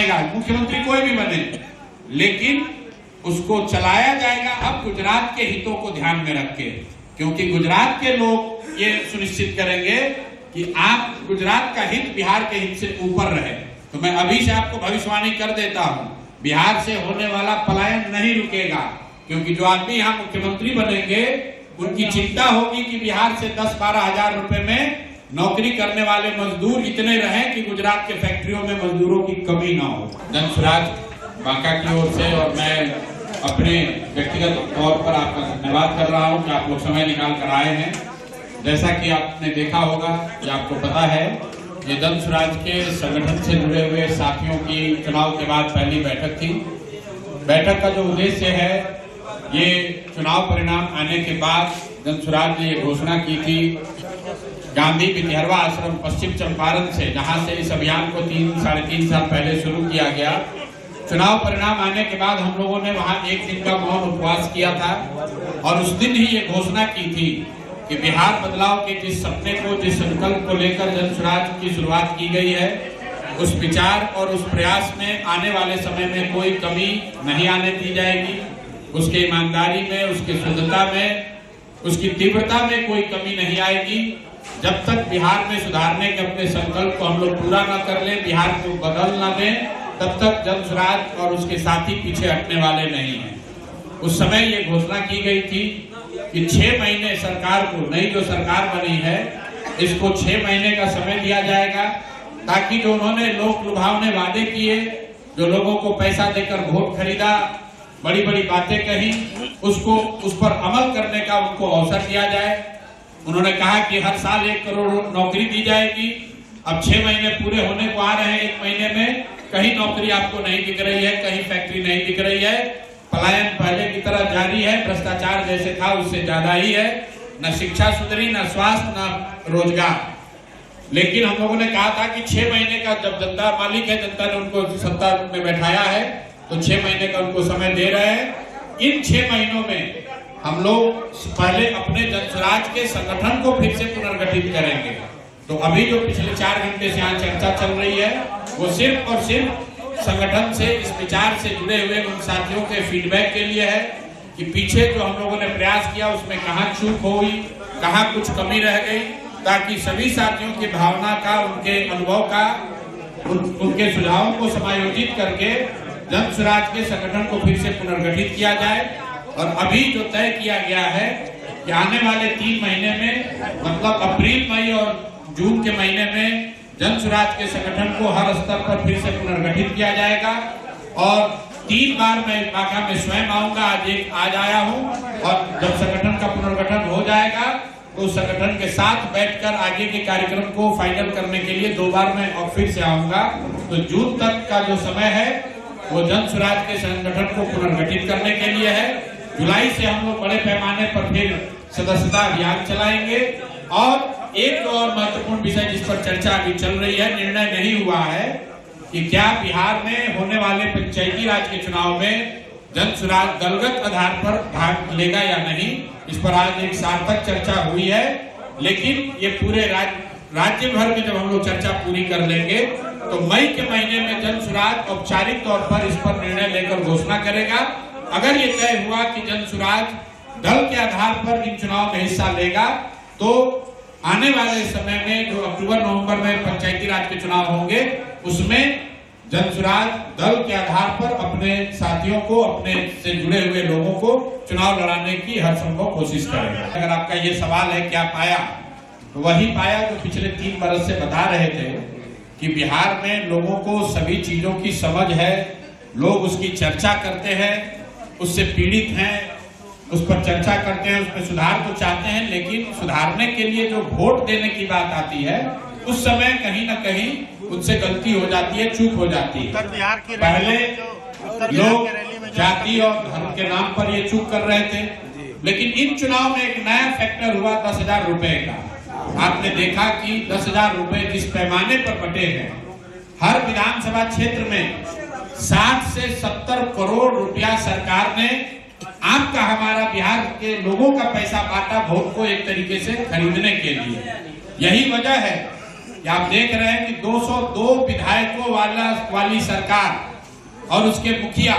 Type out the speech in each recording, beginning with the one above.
मुख्यमंत्री कोई भी बने, लेकिन उसको चलाया जाएगा अब गुजरात के हितों को ध्यान में रख के, क्योंकि गुजरात के लोग ये सुनिश्चित करेंगे कि आप गुजरात का हित बिहार के हित से ऊपर रहे। तो मैं अभी से आपको भविष्यवाणी कर देता हूं, बिहार से होने वाला पलायन नहीं रुकेगा, क्योंकि जो आदमी यहाँ मुख्यमंत्री बनेंगे उनकी चिंता होगी कि बिहार से 10-12 हजार रुपए में नौकरी करने वाले मजदूर इतने रहें कि गुजरात के फैक्ट्रियों में मजदूरों की कमी ना हो। जनसुराज बांका की ओर से और मैं अपने व्यक्तिगत तौर पर आपका धन्यवाद कर रहा हूं कि आप लोग समय निकाल कर आए हैं। जैसा कि आपने देखा होगा, कि आपको पता है, ये जनसुराज के संगठन से जुड़े हुए साथियों की चुनाव के बाद पहली बैठक थी। बैठक का जो उद्देश्य है, ये चुनाव परिणाम आने के बाद जनसुराज ने ये घोषणा की थी गांधी विद्यारवा आश्रम पश्चिम चंपारण से, जहां से इस अभियान को 3-3.5 साल पहले शुरू किया गया। चुनाव परिणाम आने के बाद हम लोगों ने वहां एक दिन का मौन उपवास किया था और उस दिन ही ये घोषणा की थी कि बिहार बदलाव के जिस सपने को, जिस संकल्प को लेकर जनसुराज की शुरुआत की गई है, उस विचार और उस प्रयास में आने वाले समय में कोई कमी नहीं आने दी जाएगी। उसके ईमानदारी में, उसकी शुद्धता में, उसकी तीव्रता में कोई कमी नहीं आएगी। जब तक बिहार में सुधारने के अपने संकल्प को हम लोग पूरा न कर ले, बिहार को बदल न दें, तब तक जनसुराज और उसके साथी पीछे हटने वाले नहीं हैं। उस समय ये घोषणा की गई थी कि 6 महीने सरकार को, नई जो सरकार बनी है, इसको 6 महीने का समय दिया जाएगा, ताकि जो उन्होंने लोक लुभावने वादे किए, जो लोगों को पैसा देकर वोट खरीदा, बड़ी बड़ी बातें कही, उसको उस पर अमल करने का उनको अवसर दिया जाए। उन्होंने कहा कि हर साल 1 करोड़ नौकरी दी जाएगी। अब 6 महीने पूरे होने को आ रहे हैं, 1 महीने में कहीं नौकरी आपको नहीं दिख रही है, कहीं फैक्ट्री नहीं दिख रही है। पलायन पहले की तरह जारी है, भ्रष्टाचार जैसे था उससे ज्यादा ही है। न शिक्षा सुधरी, न स्वास्थ्य, न रोजगार। लेकिन हम लोगों ने कहा था कि 6 महीने का, जब जनता मालिक है, जनता ने उनको सत्ता में बैठाया है, तो 6 महीने का उनको समय दे रहे हैं। इन 6 महीनों में हम लोग पहले अपने जनसुराज के संगठन को फिर से पुनर्गठित करेंगे। तो अभी जो पिछले 4 घंटे से यहाँ चर्चा चल रही है, वो सिर्फ और सिर्फ संगठन से, इस विचार से जुड़े हुए उन साथियों के फीडबैक के लिए है कि पीछे जो हम लोगों ने प्रयास किया उसमें कहाँ चूक हुई, कहाँ कुछ कमी रह गई, ताकि सभी साथियों की भावना का, उनके अनुभव का, उनके सुझावों को समायोजित करके जनसुराज के संगठन को फिर से पुनर्गठित किया जाए। और अभी जो तय किया गया है कि आने वाले 3 महीने में, मतलब अप्रैल, मई और जून के महीने में जनसुराज के संगठन को हर स्तर पर फिर से पुनर्गठित किया जाएगा। और 3 बार मैं बांका में स्वयं आऊंगा, आज आया हूं, और जब संगठन का पुनर्गठन हो जाएगा तो संगठन के साथ बैठकर आगे के कार्यक्रम को फाइनल करने के लिए 2 बार मैं और फिर से आऊंगा। तो जून तक का जो समय है वो जनसुराज के संगठन को पुनर्गठित करने के लिए है। जुलाई से हम लोग बड़े पैमाने पर फिर सदस्यता अभियान चलाएंगे। और एक और महत्वपूर्ण विषय जिस पर चर्चा अभी चल रही है, निर्णय नहीं हुआ है कि क्या बिहार में होने वाले पंचायती राज के चुनाव में जनसुराज दलगत आधार पर भाग लेगा या नहीं। इस पर आज एक सार्थक चर्चा हुई है, लेकिन ये पूरे राज्य भर में जब हम लोग चर्चा पूरी कर लेंगे तो मई के महीने में जनसुराज औपचारिक तौर पर इस पर निर्णय लेकर घोषणा करेगा। अगर ये तय हुआ कि जनसुराज दल के आधार पर इन चुनाव में हिस्सा लेगा, तो आने वाले समय में जो अक्टूबर-नवंबर में पंचायती राज के चुनाव होंगे, उसमें जनसुराज दल के आधार पर अपने साथियों को, अपने से जुड़े हुए लोगों को चुनाव लड़ाने की हर संभव कोशिश करेगा। अगर आपका ये सवाल है क्या पाया, तो वही पाया जो पिछले 3 बरस से बता रहे थे कि बिहार में लोगों को सभी चीजों की समझ है, लोग उसकी चर्चा करते हैं, उससे पीड़ित हैं, उस पर चर्चा करते हैं, उसमें सुधार तो चाहते हैं, लेकिन सुधारने के लिए जो वोट देने की बात आती है, उस समय कहीं ना कहीं उनसे गलती हो जाती है, चूक हो जाती है। पहले लोग जाति और धर्म के नाम पर ये चूक कर रहे थे, लेकिन इन चुनाव में एक नया फैक्टर हुआ 10,000 रुपए का। आपने देखा कि 10,000 रुपए जिस पैमाने पर बटे हैं, हर विधानसभा क्षेत्र में 60 से 70 करोड़ रुपया सरकार ने आपका, हमारा, बिहार के लोगों का पैसा बांटा वोट को एक तरीके से खरीदने के लिए। यही वजह है कि कि आप देख रहे हैं कि 202 विधायकों वाली सरकार और उसके मुखिया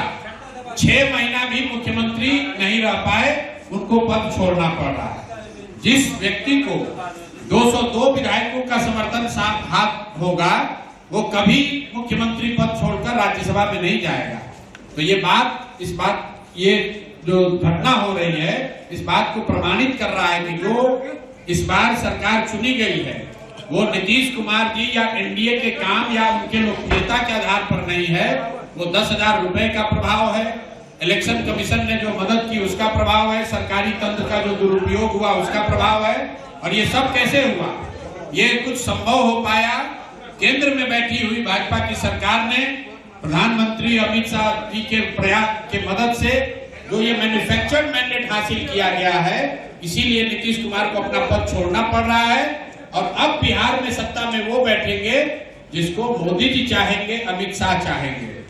6 महीना भी मुख्यमंत्री नहीं रह पाए, उनको पद छोड़ना पड़ रहा है। जिस व्यक्ति को 202 विधायकों का समर्थन साथ हाथ होगा वो कभी मुख्यमंत्री पद छोड़कर राज्यसभा में नहीं जाएगा। तो ये जो घटना हो रही है इस बात को प्रमाणित कर रहा है कि जो इस बार सरकार चुनी गई है वो नीतीश कुमार जी या एनडीए के काम या उनके लोकप्रियता के आधार पर नहीं है, वो 10,000 रुपए का प्रभाव है, इलेक्शन कमीशन ने जो मदद की उसका प्रभाव है, सरकारी तंत्र का जो दुरुपयोग हुआ उसका प्रभाव है। और ये सब कैसे हुआ? ये कुछ संभव हो पाया केंद्र में बैठी हुई भाजपा की सरकार ने प्रधानमंत्री अमित शाह जी के प्रयास के मदद से जो ये मैन्युफैक्चर्ड मैंडेट हासिल किया गया है, इसीलिए नीतीश कुमार को अपना पद छोड़ना पड़ रहा है। और अब बिहार में सत्ता में वो बैठेंगे जिसको मोदी जी चाहेंगे, अमित शाह चाहेंगे।